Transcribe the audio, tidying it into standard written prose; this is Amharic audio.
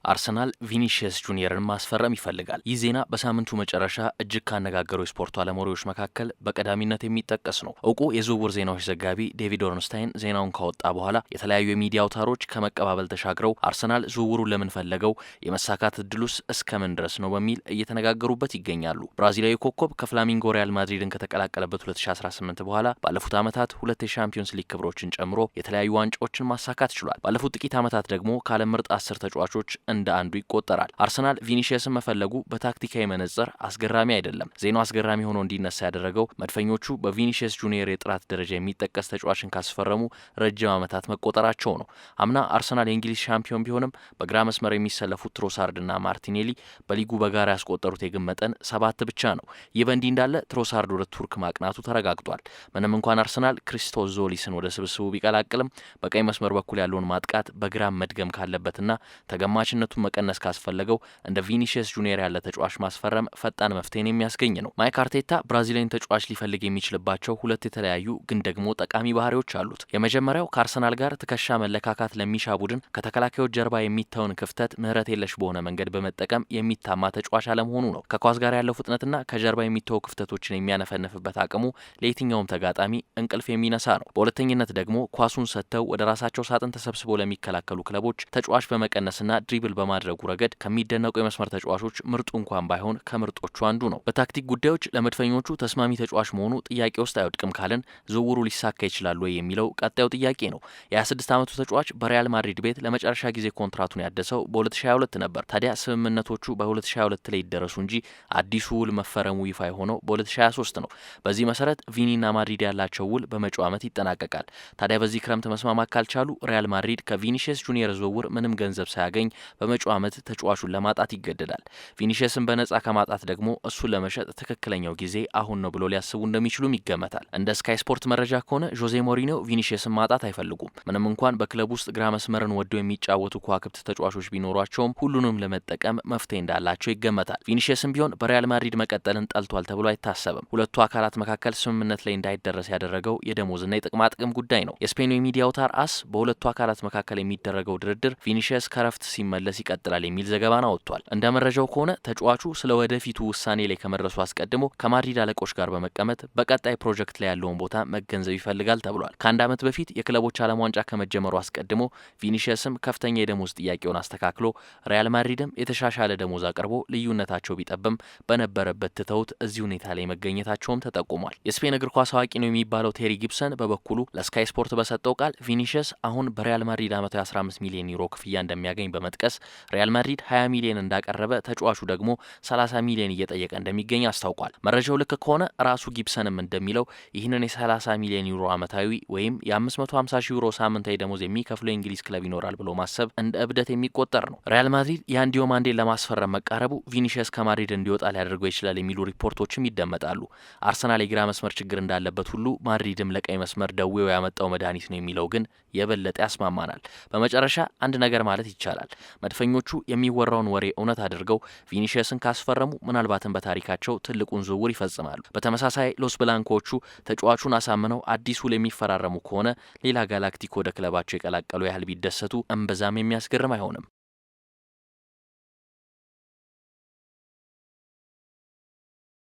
አርሰናል ቪኒሺየስ ጁኒየርን ማስፈረም ይፈልጋል። ይህ ዜና በሳምንቱ መጨረሻ እጅግ ካነጋገሩ የስፖርቱ አለሞሪዎች መካከል በቀዳሚነት የሚጠቀስ ነው። እውቁ የዝውውር ዜናዎች ዘጋቢ ዴቪድ ኦርንስታይን ዜናውን ካወጣ በኋላ የተለያዩ የሚዲያ አውታሮች ከመቀባበል ተሻግረው አርሰናል ዝውውሩን ለምን ፈለገው፣ የመሳካት እድሉስ እስከምን ድረስ ነው በሚል እየተነጋገሩበት ይገኛሉ። ብራዚላዊ ኮከብ ከፍላሚንጎ ሪያል ማድሪድን ከተቀላቀለበት 2018 በኋላ ባለፉት ዓመታት ሁለት የሻምፒዮንስ ሊግ ክብሮችን ጨምሮ የተለያዩ ዋንጫዎችን ማሳካት ችሏል። ባለፉት ጥቂት ዓመታት ደግሞ ከዓለም ምርጥ 10 ተጫዋቾች እንደ አንዱ ይቆጠራል። አርሰናል ቪኒሺየስን መፈለጉ በታክቲካዊ መነጽር አስገራሚ አይደለም። ዜናው አስገራሚ ሆኖ እንዲነሳ ያደረገው መድፈኞቹ በቪኒሺየስ ጁኒየር የጥራት ደረጃ የሚጠቀስ ተጫዋችን ካስፈረሙ ረጅም ዓመታት መቆጠራቸው ነው። አምና አርሰናል የእንግሊዝ ሻምፒዮን ቢሆንም በግራ መስመር የሚሰለፉት ትሮሳርድና ማርቲኔሊ በሊጉ በጋራ ያስቆጠሩት የግብ መጠን 7 ብቻ ነው። ይህ በእንዲህ እንዳለ ትሮሳርድ ወደ ቱርክ ማቅናቱ ተረጋግጧል። ምንም እንኳን አርሰናል ክሪስቶስ ዞሊስን ወደ ስብስቡ ቢቀላቅልም በቀኝ መስመር በኩል ያለውን ማጥቃት በግራ መድገም ካለበትና ተገማችነቱን መቀነስ ካስፈለገው እንደ ቪኒሺየስ ጁኒየር ያለ ተጫዋች ማስፈረም ፈጣን መፍትሄን የሚያስገኝ ነው። ማይክ አርቴታ ብራዚላዊን ተጫዋች ሊፈልግ የሚችልባቸው ሁለት የተለያዩ ግን ደግሞ ጠቃሚ ባህሪዎች አሉት። የመጀመሪያው ከአርሰናል ጋር ትከሻ መለካካት ለሚሻ ቡድን ከተከላካዮች ጀርባ የሚተውን ክፍተት ምህረት የለሽ በሆነ መንገድ በመጠቀም የሚታማ ተጫዋች አለመሆኑ ነው። ከኳስ ጋር ያለው ፍጥነትና ከጀርባ የሚተው ክፍተቶችን የሚያነፈንፍበት አቅሙ ለየትኛውም ተጋጣሚ እንቅልፍ የሚነሳ ነው። በሁለተኝነት ደግሞ ኳሱን ሰጥተው ወደ ራሳቸው ሳጥን ተሰብስበው ለሚከላከሉ ክለቦች ተጫዋች በመቀነስና ድሪብል በማድረጉ ረገድ ከሚደነቁ የመስመር ተጫዋቾች ምርጡ እንኳን ባይሆን ከምርጦቹ አንዱ ነው። በታክቲክ ጉዳዮች ለመድፈኞቹ ተስማሚ ተጫዋች መሆኑ ጥያቄ ውስጥ አይወድቅም ካልን ዝውውሩ ሊሳካ ይችላል ወይ የሚለው ቀጣዩ ጥያቄ ነው። የ26 ዓመቱ ተጫዋች በሪያል ማድሪድ ቤት ለመጨረሻ ጊዜ ኮንትራቱን ያደሰው በ2022 ነበር። ታዲያ ስምምነቶቹ በ2022 ላይ ይደረሱ እንጂ አዲሱ ውል መፈረሙ ይፋ የሆነው በ2023 ነው። በዚህ መሰረት ቪኒና ማድሪድ ያላቸው ውል በመጪው ዓመት ይጠናቀቃል። ታዲያ በዚህ ክረምት መስማማት ካልቻሉ ሪያል ማድሪድ ከቪኒሺየስ ጁኒየር ዝውውር ምንም ገንዘብ ሳያገኝ በመጪው ዓመት ተጫዋቹን ለማጣት ይገደዳል። ቪኒሺየስን በነጻ ከማጣት ደግሞ እሱን ለመሸጥ ትክክለኛው ጊዜ አሁን ነው ብሎ ሊያስቡ እንደሚችሉም ይገመታል። እንደ ስካይ ስፖርት መረጃ ከሆነ ዦዜ ሞሪኒዮ ቪኒሺየስን ማጣት አይፈልጉም። ምንም እንኳን በክለብ ውስጥ ግራ መስመርን ወደው የሚጫወቱ ከዋክብት ተጫዋቾች ቢኖሯቸውም ሁሉንም ለመጠቀም መፍትሄ እንዳላቸው ይገመታል። ቪኒሺየስም ቢሆን በሪያል ማድሪድ መቀጠልን ጠልቷል ተብሎ አይታሰብም። ሁለቱ አካላት መካከል ስምምነት ላይ እንዳይደረስ ያደረገው የደሞዝና የጥቅማ ጥቅም ጉዳይ ነው። የስፔኑ የሚዲያ አውታር አስ በሁለቱ አካላት መካከል የሚደረገው ድርድር ቪኒሺየስ ከረፍት ሲመለስ ይቀጥላል የሚል ዘገባን አወጥቷል። እንደ መረጃው ከሆነ ተጫዋቹ ስለ ወደፊቱ ውሳኔ ላይ ከመድረሱ አስቀድሞ ከማድሪድ አለቆች ጋር በመቀመጥ በቀጣይ ፕሮጀክት ላይ ያለውን ቦታ መገንዘብ ይፈልጋል ተብሏል። ከአንድ ዓመት በፊት የክለቦች ዓለም ዋንጫ ከመጀመሩ አስቀድሞ ቪኒሺየስም ከፍተኛ የደሞዝ ጥያቄውን አስተካክሎ ሪያል ማድሪድም የተሻሻለ ደሞዝ አቅርቦ ልዩነታቸው ቢጠብም በነበረበት ትተውት እዚህ ሁኔታ ላይ መገኘታቸውም ተጠቁሟል። የስፔን እግር ኳስ አዋቂ ነው የሚባለው ቴሪ ጊብሰን በበኩሉ ለስካይ ስፖርት በሰጠው ቃል ቪኒሺየስ አሁን በሪያል ማድሪድ ዓመታዊ 15 ሚሊዮን ዩሮ ክፍያ እንደሚያገኝ በመጥቀስ ሪያል ማድሪድ 20 ሚሊዮን እንዳቀረበ ተጫዋቹ ደግሞ 30 ሚሊዮን እየጠየቀ እንደሚገኝ አስታውቋል። መረጃው ልክ ከሆነ ራሱ ጊብሰንም እንደሚለው ይህንን የ30 ሚሊዮን ዩሮ ዓመታዊ ወይም የ550 ሺህ ዩሮ ሳምንታዊ ደሞዝ የሚከፍለው የእንግሊዝ ክለብ ይኖራል ብሎ ማሰብ እንደ እብደት የሚቆጠር ነው። ሪያል ማድሪድ የአንዲዮ ማንዴን ለማስፈረም መቃረቡ ቪኒሺየስ ከማድሪድ እንዲወጣ ሊያደርገው ይችላል የሚሉ ሪፖርቶችም ይደመጣሉ። አርሰናል የግራ መስመር ችግር እንዳለበት ሁሉ ማድሪድም ለቀኝ መስመር ደዌው ያመጣው መድኃኒት ነው የሚለው ግን የበለጠ ያስማማናል። በመጨረሻ አንድ ነገር ማለት ይቻላል። መድፈኞቹ የሚወራውን ወሬ እውነት አድርገው ቪኒሺየስን ካስፈረሙ ምናልባትም በታሪካቸው ትልቁን ዝውውር ይፈጽማሉ። በተመሳሳይ ሎስ ብላንኮቹ ተጫዋቹን አሳምነው አዲስ ውል የሚፈራረሙ ከሆነ ሌላ ጋላክቲኮ ወደ ክለባቸው የቀላቀሉ ያህል ቢደሰቱ እምብዛም የሚያስገርም አይሆንም።